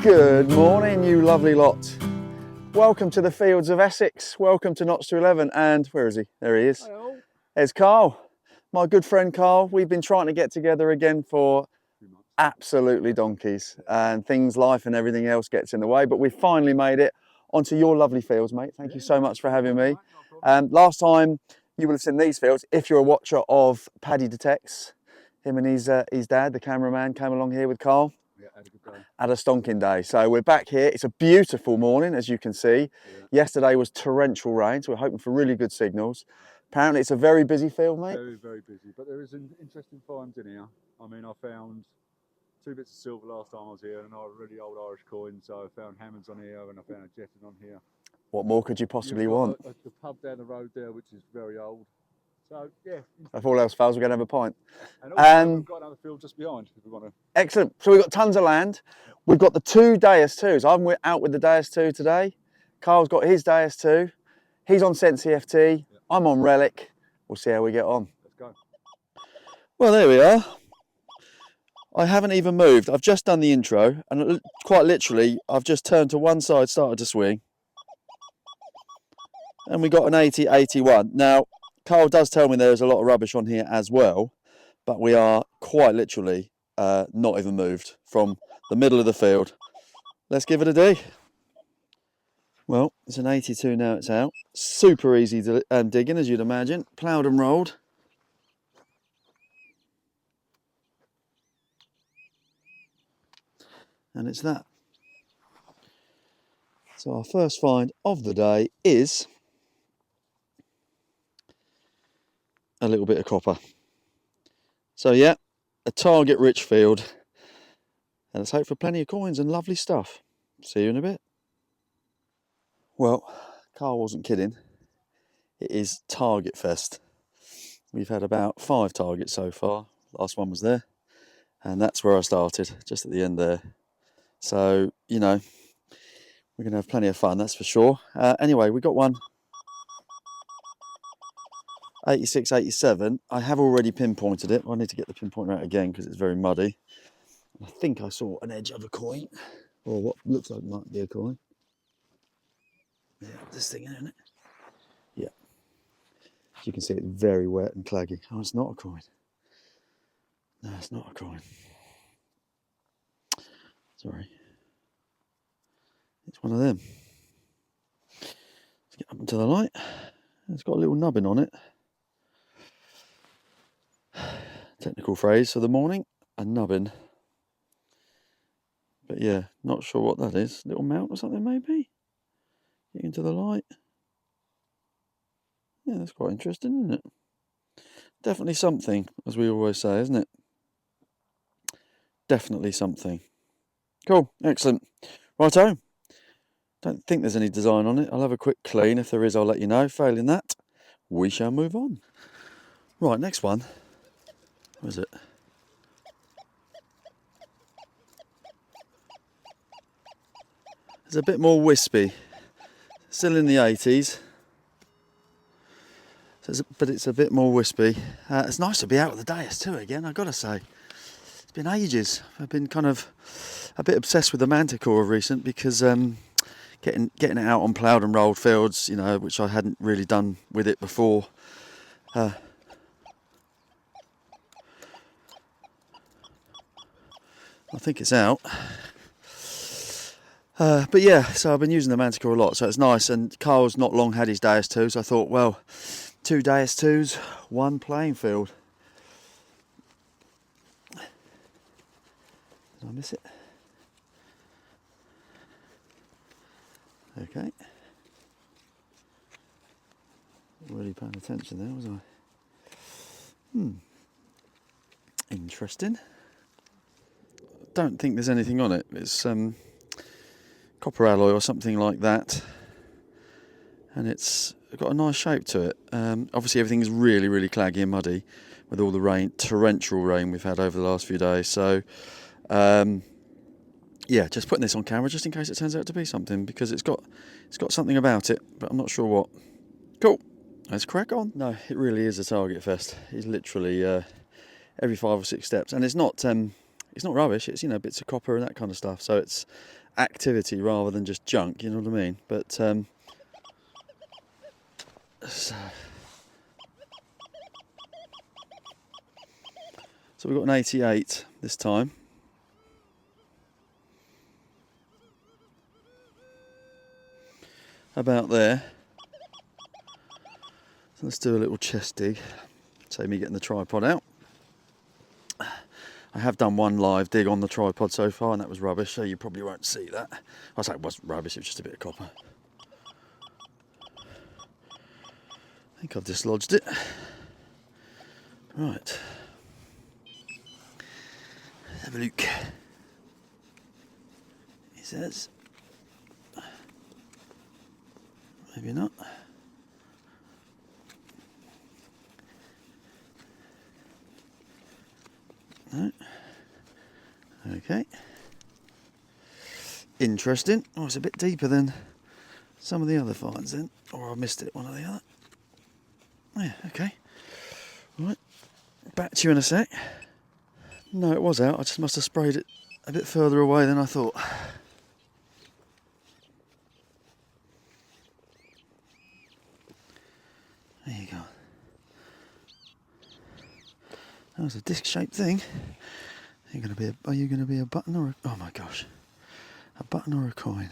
Good morning, you lovely lot. Welcome to the fields of Essex. Welcome to Notch to 11. And where is he? There he is. Hello. There's Carl, my good friend Carl. We've been trying to get together again for absolutely donkeys, and things, life and everything else gets in the way, but we finally made it onto your lovely fields, mate. Thank you so much for having me. Last time you will have seen these fields, if you're a watcher of Paddy Detects. Him and his dad, the cameraman, came along here with Carl. Yeah, had a good day. Had a stonking day. So we're back here. It's a beautiful morning, as you can see. Yeah. Yesterday was torrential rain, so we're hoping for really good signals. Apparently it's a very busy field, mate. Very, very busy, but there is an interesting finds in here. I mean, I found 2 bits of silver last time I was here, and a really old Irish coin. So I found Hammonds on here, and I found a Jetton on here. What more could you possibly want? The pub down the road there, which is very old. So yeah. If all else fails, we're going to have a pint. And also we've got another field just behind if we want to. Excellent. So we've got tons of land. We've got the 2 Deus 2s. I'm out with the Deus 2 today. Carl's got his Deus 2. He's on Sense EFT. Yeah. I'm on Relic. We'll see how we get on. Let's go. Well, there we are. I haven't even moved. I've just done the intro, and quite literally, I've just turned to one side, started to swing, and we got an 80-81. Now, Carl does tell me there's a lot of rubbish on here as well, but we are quite literally not even moved from the middle of the field. Let's give it a dig. Well, it's an 82 now, it's out. Super easy digging, as you'd imagine. Ploughed and rolled. And it's that. So our first find of the day is a little bit of copper. So yeah, a target rich field. And let's hope for plenty of coins and lovely stuff. See you in a bit. Well, Carl wasn't kidding. It is Target Fest. We've had about 5 targets so far. Last one was there. And that's where I started, just at the end there. So, you know, we're going to have plenty of fun, that's for sure. Anyway, we got one 86, 87. I have already pinpointed it. I need to get the pinpointer out again because it's very muddy. I think I saw an edge of a coin, or what looks like might be a coin. Yeah, this thing, isn't it? Yeah. As you can see, it's very wet and claggy. Oh, it's not a coin. No, it's not a coin. Sorry. It's one of them. Let's get up into the light. It's got a little nubbin on it. Technical phrase for the morning, a nubbin. But yeah, not sure what that is. Little mount or something maybe? Get into the light. Yeah, that's quite interesting, isn't it? Definitely something, as we always say, isn't it? Definitely something. Cool, excellent. Righto. Don't think there's any design on it. I'll have a quick clean. If there is, I'll let you know. Failing that, we shall move on. Right, next one. What is it? It's a bit more wispy. Still in the 80s. But it's a bit more wispy. It's nice to be out with the Deus too again, I've got to say. It's been ages. I've been kind of a bit obsessed with the Manticore of recent because getting it out on ploughed and rolled fields, you know, which I hadn't really done with it before. I think it's out. But yeah, so I've been using the Manticore a lot, so it's nice. And Carl's not long had his Deus 2, so I thought, well, 2 Deus 2s, 1 playing field. Did I miss it? Okay. Not really paying attention there, was I? Interesting. Don't think there's anything on it. It's copper alloy or something like that, and it's got a nice shape to it. Obviously everything is really, really claggy and muddy with all the rain, torrential rain we've had over the last few days. So yeah, just putting this on camera just in case it turns out to be something, because it's got something about it, but I'm not sure what. Cool, let's crack on. No, it really is a Target Fest. It's literally every 5 or 6 steps, and it's not It's not rubbish, it's, you know, bits of copper and that kind of stuff. So it's activity rather than just junk, you know what I mean? But so we've got an 88 this time. About there. So let's do a little chest dig. Save me getting the tripod out. I have done one live dig on the tripod so far, and that was rubbish, so you probably won't see that. I say it wasn't rubbish, it was just a bit of copper. I think I've dislodged it. Right. Let's have a look. He says. Maybe not. No. Okay. Interesting. Oh, it's a bit deeper than some of the other finds then. Or I missed it, one or the other. Yeah, okay. Right. Back to you in a sec. No, it was out. I just must have sprayed it a bit further away than I thought. There you go. That was a disc-shaped thing. Are you going to be a button or a... Oh my gosh. A button or a coin?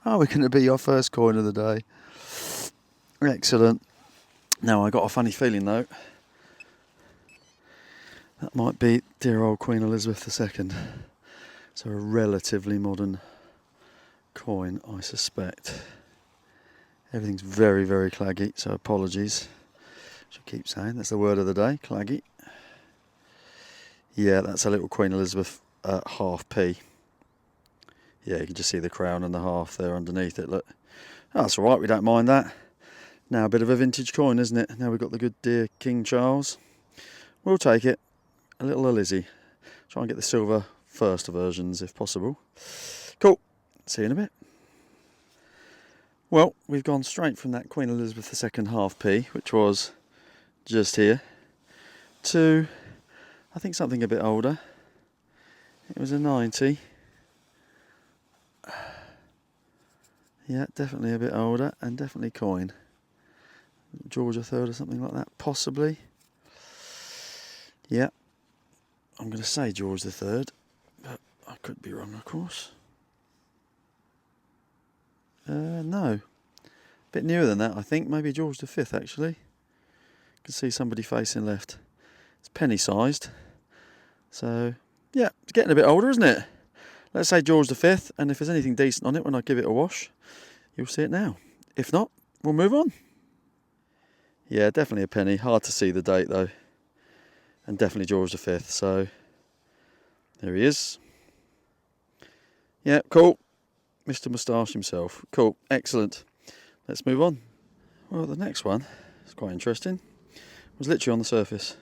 Oh, we're going to be your first coin of the day. Excellent. Now, I got a funny feeling though. That might be dear old Queen Elizabeth II. So a relatively modern coin, I suspect. Everything's very, very claggy, so apologies. Which I keep saying, that's the word of the day, claggy. Yeah, that's a little Queen Elizabeth half P. Yeah, you can just see the crown and the half there underneath it, look. Oh, that's alright, we don't mind that. Now a bit of a vintage coin, isn't it? Now we've got the good dear King Charles. We'll take it. A little Lizzie. Try and get the silver first versions if possible. Cool. See you in a bit. Well, we've gone straight from that Queen Elizabeth II half P, which was just here, to I think something a bit older. It was a 90. Yeah, definitely a bit older and definitely coin. George III or something like that, possibly. Yeah, I'm going to say George III, but I could be wrong, of course. No, a bit newer than that, I think. Maybe George V, actually. You can see somebody facing left. It's penny-sized. So, yeah, it's getting a bit older, isn't it? Let's say George V, and if there's anything decent on it when I give it a wash, you'll see it now. If not, we'll move on. Yeah, definitely a penny. Hard to see the date, though. And definitely George V, so there he is. Yeah, cool. Mr. Moustache himself. Cool, excellent. Let's move on. Well, the next one is quite interesting. It was literally on the surface.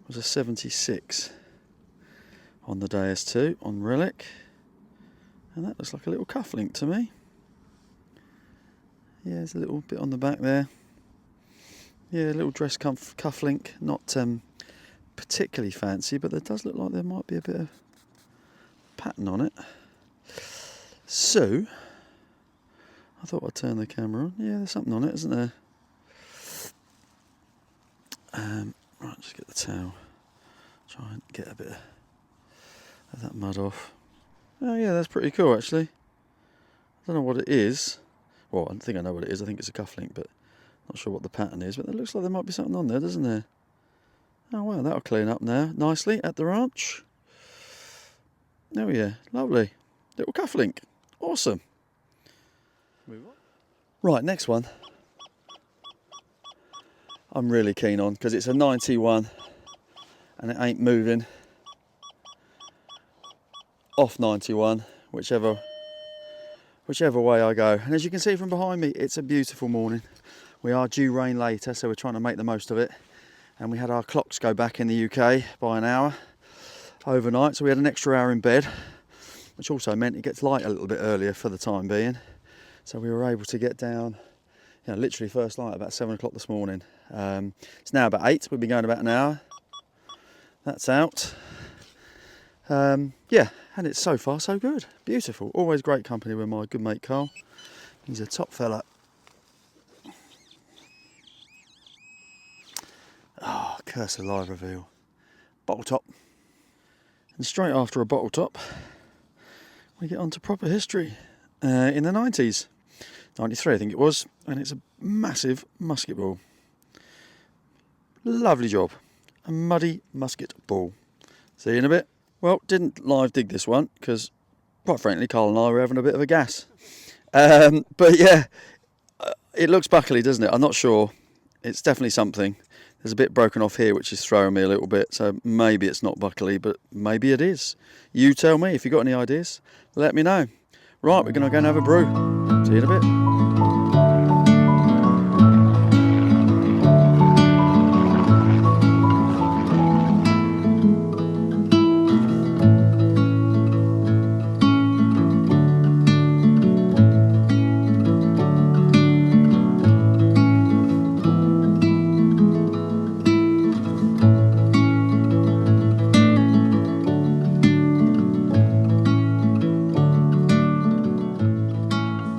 It was a 76 on the Deus 2 on Relic. And that looks like a little cufflink to me. Yeah, there's a little bit on the back there. Yeah, a little dress cufflink. Not particularly fancy, but there does look like there might be a bit of pattern on it. So, I thought I'd turn the camera on. Yeah, there's something on it, isn't there? Right, just get the towel. Try and get a bit of that mud off. Oh yeah, that's pretty cool actually. I don't know what it is. Well, I think I know what it is. I think it's a cufflink, but not sure what the pattern is. But it looks like there might be something on there, doesn't there? Oh wow, that'll clean up now nicely at the ranch. Oh yeah, lovely. Little cufflink. Awesome. Move on. Right, next one. I'm really keen on because it's a 91 and it ain't moving. Off 91, whichever way I go. And as you can see from behind me, it's a beautiful morning. We are due rain later, so we're trying to make the most of it. And we had our clocks go back in the UK by an hour overnight, so we had an extra hour in bed, which also meant it gets light a little bit earlier for the time being. So we were able to get down, you know, literally first light about 7 o'clock this morning. It's now about 8, we've been going about an hour. That's out. Yeah, and it's so far so good. Beautiful. Always great company with my good mate Carl. He's a top fella. Oh, curse of live reveal. Bottle top. And straight after a bottle top, we get on to proper history. In the 90s. 93 I think it was. And it's a massive musket ball. Lovely job. A muddy musket ball. See you in a bit. Well, didn't live dig this one because, quite frankly, Carl and I were having a bit of a gas. But yeah, it looks buckly, doesn't it? I'm not sure. It's definitely something. There's a bit broken off here, which is throwing me a little bit. So maybe it's not buckly, but maybe it is. You tell me if you've got any ideas. Let me know. Right, we're going to go and have a brew. See you in a bit.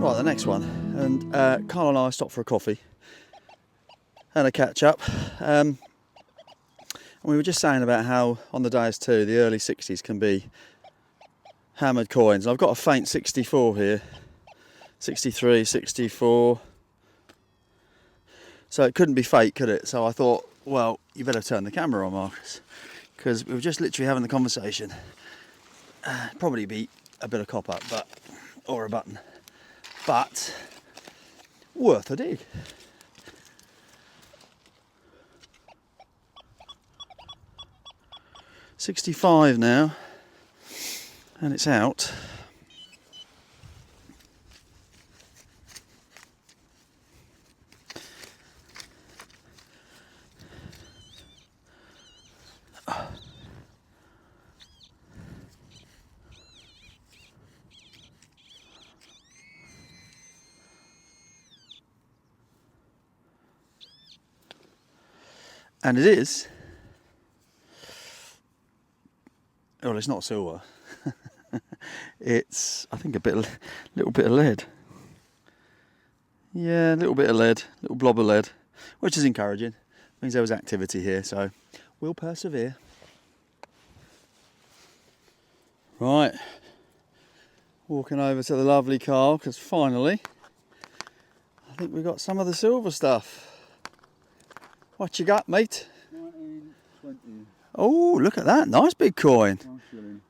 Right, the next one, and Carl and I stopped for a coffee and a catch up, and we were just saying about how on the Deus too, the early 60s can be hammered coins. I've got a faint 64 here, 63, 64, so it couldn't be fake, could it? So I thought, well, you better turn the camera on, Marcus, because we were just literally having the conversation. Probably be a bit of cop up, but or a button. But worth a dig. $65 now, and it's out. And it is. Well, it's not silver. It's, I think, little bit of lead. Yeah, a little bit of lead, little blob of lead, which is encouraging. Means there was activity here, so we'll persevere. Right, walking over to the lovely Carl, because finally, I think we've got some of the silver stuff. What you got, mate? 1920. Oh, look at that. Nice big coin. One shilling.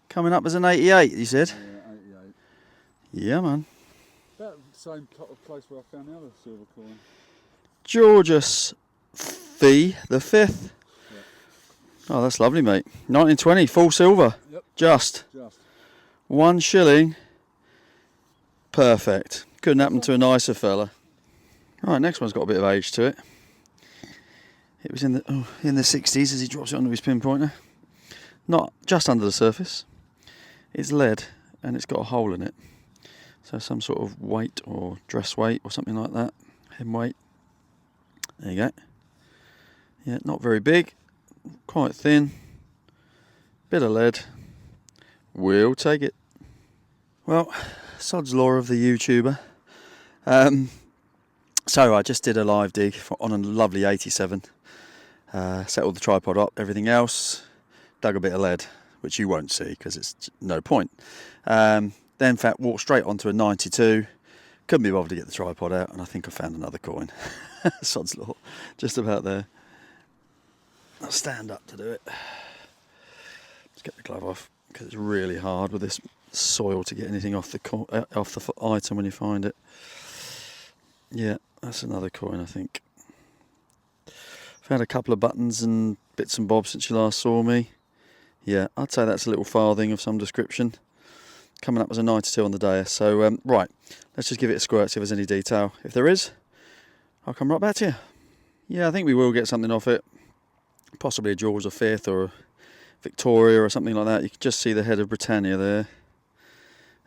Coming up as an 88, you said? Yeah, 88. Yeah, man. About the same place where I found the other silver coin. Georgius V the 5th. Yep. Oh, that's lovely, mate. 1920, full silver. Yep. Just. 1 shilling. Perfect. Couldn't happen to a nicer fella. Right, next one's got a bit of age to it. It was in the 60s as he drops it onto his pinpointer. Not just under the surface. It's lead and it's got a hole in it. So some sort of weight or dress weight or something like that. Hem weight. There you go. Yeah, not very big. Quite thin. Bit of lead. We'll take it. Well, sod's law of the YouTuber. So I just did a live dig on a lovely 87. Set all the tripod up, everything else. Dug a bit of lead, which you won't see because it's no point. Then in fact walked straight onto a 92. Couldn't be bothered to get the tripod out, and I think I found another coin. Sod's law, just about there. I'll stand up to do it. Let's get the glove off because it's really hard with this soil to get anything off the item when you find it. Yeah, that's another coin, I think. Found a couple of buttons and bits and bobs since you last saw me. Yeah, I'd say that's a little farthing of some description. Coming up as a 92 on the day. So, right, let's just give it a squirt, see if there's any detail. If there is, I'll come right back to you. Yeah, I think we will get something off it. Possibly a George V or a Victoria or something like that. You can just see the head of Britannia there.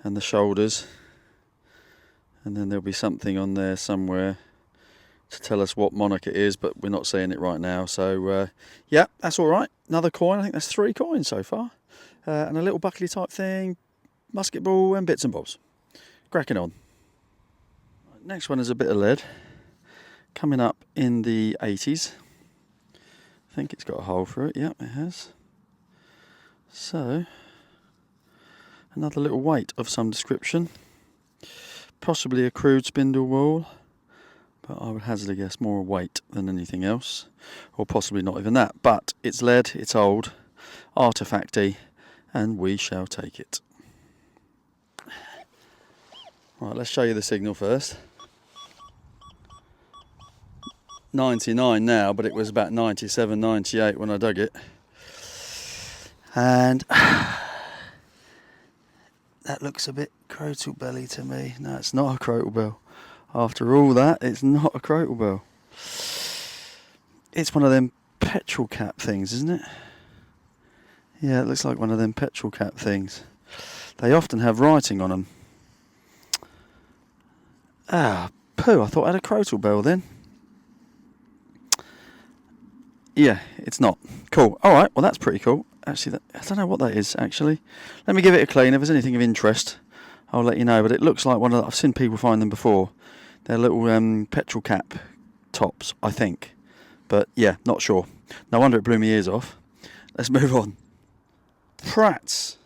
And the shoulders. And then there'll be something on there somewhere to tell us what monarch it is, but we're not seeing it right now. So, yeah, that's all right. Another coin. I think that's 3 coins so far. and a little buckley type thing, musket ball and bits and bobs. Cracking on. Next one is a bit of lead, coming up in the 80s. I think it's got a hole through it, yep it has. So, another little weight of some description. Possibly a crude spindle whorl, but I would hazard a guess more a weight than anything else, or possibly not even that. But it's lead, it's old, artefacty, and we shall take it. Right, let's show you the signal first. 99 now, but it was about 97, 98 when I dug it. And that looks a bit crotal belly to me. No, it's not a crotal bell. After all that, it's not a crotal bell. It's one of them petrol cap things, isn't it? Yeah, it looks like one of them petrol cap things. They often have writing on them. Ah, poo, I thought I had a crotal bell then. Yeah, it's not. Cool. Alright, well that's pretty cool. Actually, I don't know what that is, actually. Let me give it a clean. If there's anything of interest, I'll let you know. But it looks like one of the, I've seen people find them before. They're little petrol cap tops, I think. But yeah, not sure. No wonder it blew my ears off. Let's move on. Pratts.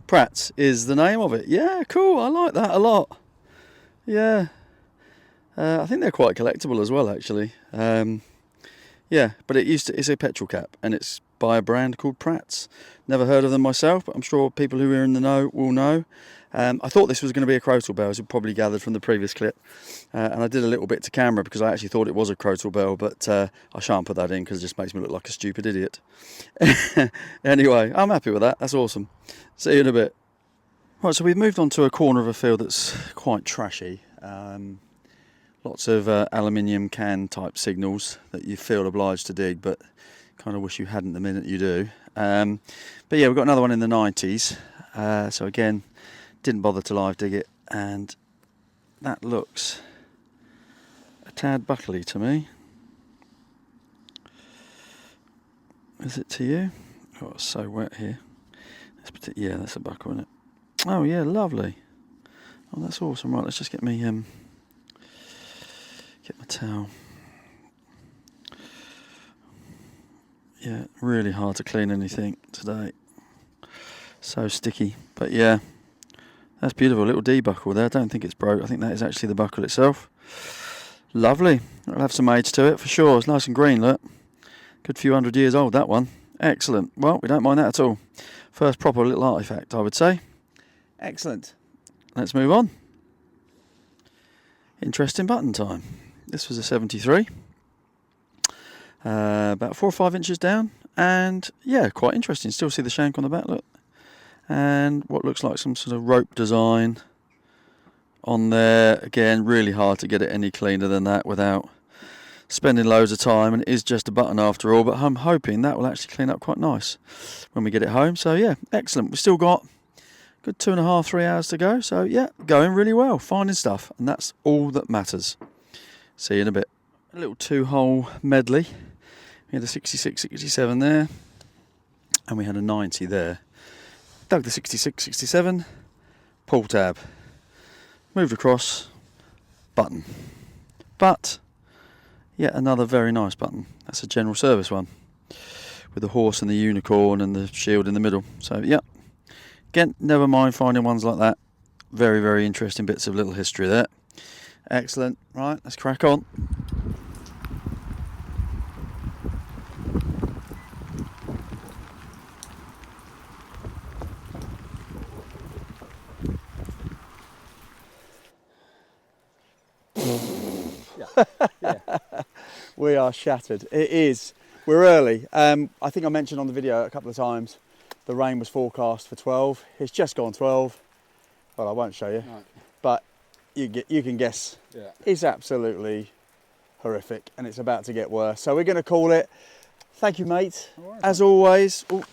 Pratts is the name of it. Yeah, cool. I like that a lot. Yeah. I think they're quite collectible as well, actually. Yeah, but it's a petrol cap, and it's by a brand called Pratts. Never heard of them myself, but I'm sure people who are in the know will know. I thought this was going to be a crotal bell, as you probably gathered from the previous clip. And I did a little bit to camera because I actually thought it was a crotal bell, but I shan't put that in because it just makes me look like a stupid idiot. Anyway, I'm happy with that. That's awesome. See you in a bit. Right, so we've moved on to a corner of a field that's quite trashy. Lots of aluminium can type signals that you feel obliged to dig, but kind of wish you hadn't the minute you do. But yeah, we've got another one in the 90s. So again, didn't bother to live dig it, and that looks a tad buckly to me. Is it to you? Oh, it's so wet here. Yeah, that's a buckle, isn't it? Oh yeah, lovely. Oh, that's awesome. Right, let's just get me get my towel. Yeah, really hard to clean anything today. So sticky. But yeah, that's beautiful. Little D buckle there. I don't think it's broke. I think that is actually the buckle itself. Lovely. It'll have some age to it for sure. It's nice and green, look. Good few 100 years old, that one. Excellent. Well, we don't mind that at all. First proper little artefact, I would say. Excellent. Let's move on. Interesting button time. This was a 73. About 4 or 5 inches down. And yeah, quite interesting. Still see the shank on the back, look. And what looks like some sort of rope design on there. Again, really hard to get it any cleaner than that without spending loads of time. And it is just a button after all, but I'm hoping that will actually clean up quite nice when we get it home. So yeah, excellent. We've still got a good 2.5, 3 hours to go. So yeah, going really well, finding stuff. And that's all that matters. See you in a bit. A little 2-hole medley. We had a 66, 67 there. And we had a 90 there. Dug the 66, 67. Pull tab. Moved across. Button. But yet another very nice button. That's a general service one. With the horse and the unicorn and the shield in the middle. So yeah. Again, never mind finding ones like that. Very, very interesting bits of little history there. Excellent. Right, let's crack on. Yeah. We are shattered. It is. We're early. I think I mentioned on the video a couple of times the rain was forecast for 12. It's just gone 12. Well, I won't show you. No. But you can guess. Yeah. It's absolutely horrific, and it's about to get worse. So we're going to call it. Thank you, mate. All right, as always. Welcome,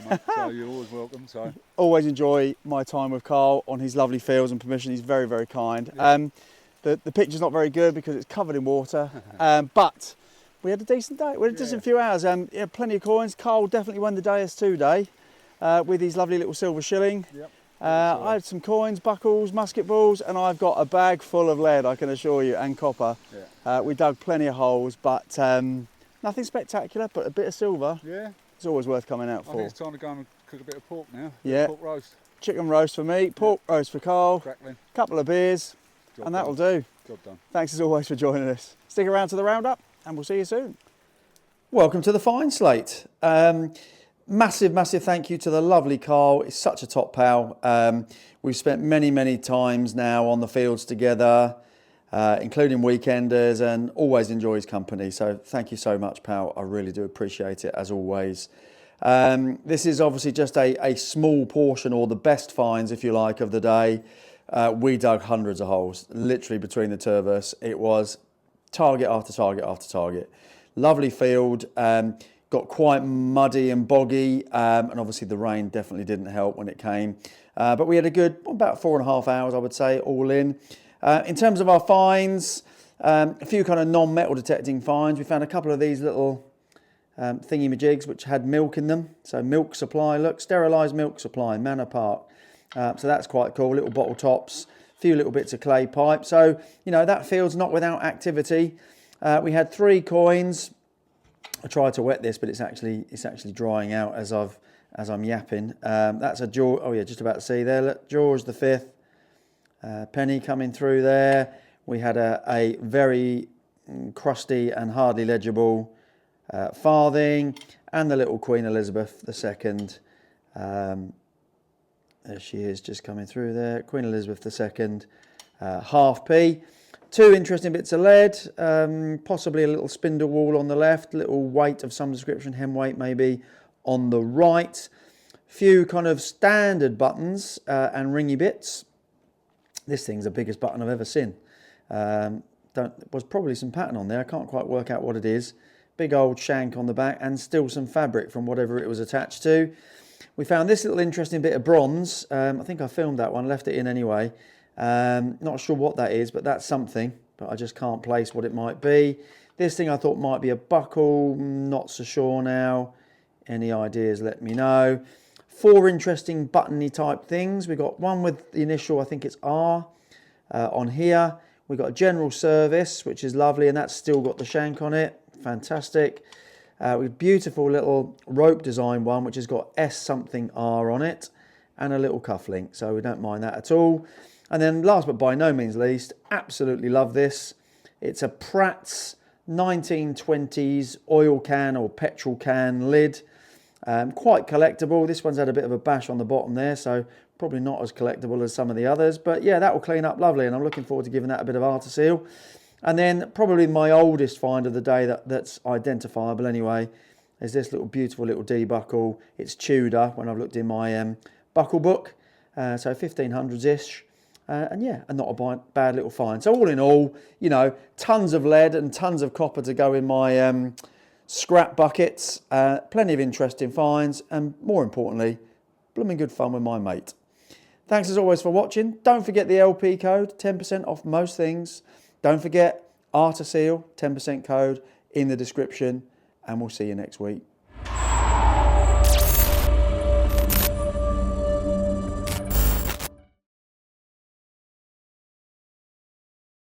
mate. So you're always welcome. So Always enjoy my time with Carl on his lovely fields and permission. He's very, very kind. Yeah. The picture's not very good because it's covered in water, but we had a decent day. We had a decent few hours. Yeah, plenty of coins. Carl definitely won the DS2 day with his lovely little silver shilling. Yep. I had some coins, buckles, musket balls, and I've got a bag full of lead, I can assure you, and copper. Yeah. We dug plenty of holes, but nothing spectacular, but a bit of silver. Yeah. It's always worth coming out I for. think it's time to go and cook a bit of pork now. Yeah. Pork roast. Chicken roast for me, pork roast for Carl, Crackling. couple of beers, and that'll do. Job done. Thanks as always for joining us. Stick around to the roundup, and we'll see you soon. Welcome to the Fine Slate. Massive thank you to the lovely Carl. He's such a top pal. We've spent many times now on the fields together, including weekenders, and always enjoy his company. So thank you so much, pal. I really do appreciate it, as always. This is obviously just a small portion, or the best finds, if you like, of the day. We dug hundreds of holes, literally between the two of us. It was target after target after target. Lovely field. Got quite muddy and boggy, and obviously the rain definitely didn't help when it came. But we had a good, about 4.5 hours, I would say, all in. In terms of our finds, a few kind of non-metal detecting finds. We found a couple of these little thingy-majigs which had milk in them. So milk supply, look, sterilised milk supply, Manor Park. So that's quite cool, little bottle tops, a few little bits of clay pipe. So, you know, that field's not without activity. We had 3 coins. I tried to wet this, but it's actually drying out as I'm yapping. That's a George. Oh yeah, just about to see there. Look, George the 5th penny coming through there. We had a very crusty and hardly legible farthing, and the little Queen Elizabeth II. There she is, just coming through there. Queen Elizabeth II, half p. 2 interesting bits of lead, possibly a little spindle wall on the left, little weight of some description, hem weight maybe, on the right. Few kind of standard buttons and ringy bits. This thing's the biggest button I've ever seen. Was probably some pattern on there, I can't quite work out what it is. Big old shank on the back, and still some fabric from whatever it was attached to. We found this little interesting bit of bronze. I think I filmed that one, left it in anyway. Not sure what that is, but that's something, but I just can't place what it might be. This thing I thought might be a buckle, not so sure now. Any ideas, let me know. 4 interesting buttony type things. We got one with the initial, I think it's R, on here. We got a general service, which is lovely, and that's still got the shank on it. Fantastic. With beautiful little rope design one, which has got S something R on it, and a little cufflink, so we don't mind that at all. And then last but by no means least, absolutely love this. It's a Pratts 1920s oil can or petrol can lid. Quite collectible. This one's had a bit of a bash on the bottom there, so probably not as collectible as some of the others. But yeah, that will clean up lovely, and I'm looking forward to giving that a bit of artiseal. And then probably my oldest find of the day that's identifiable anyway is this little beautiful little D buckle. It's Tudor when I've looked in my buckle book, so 1500s-ish. And yeah, and not a bad little find. So all in all, you know, tons of lead and tons of copper to go in my scrap buckets. Plenty of interesting finds, and more importantly, blooming good fun with my mate. Thanks as always for watching. Don't forget the LP code, 10% off most things. Don't forget Artiseal, 10% code in the description, and we'll see you next week.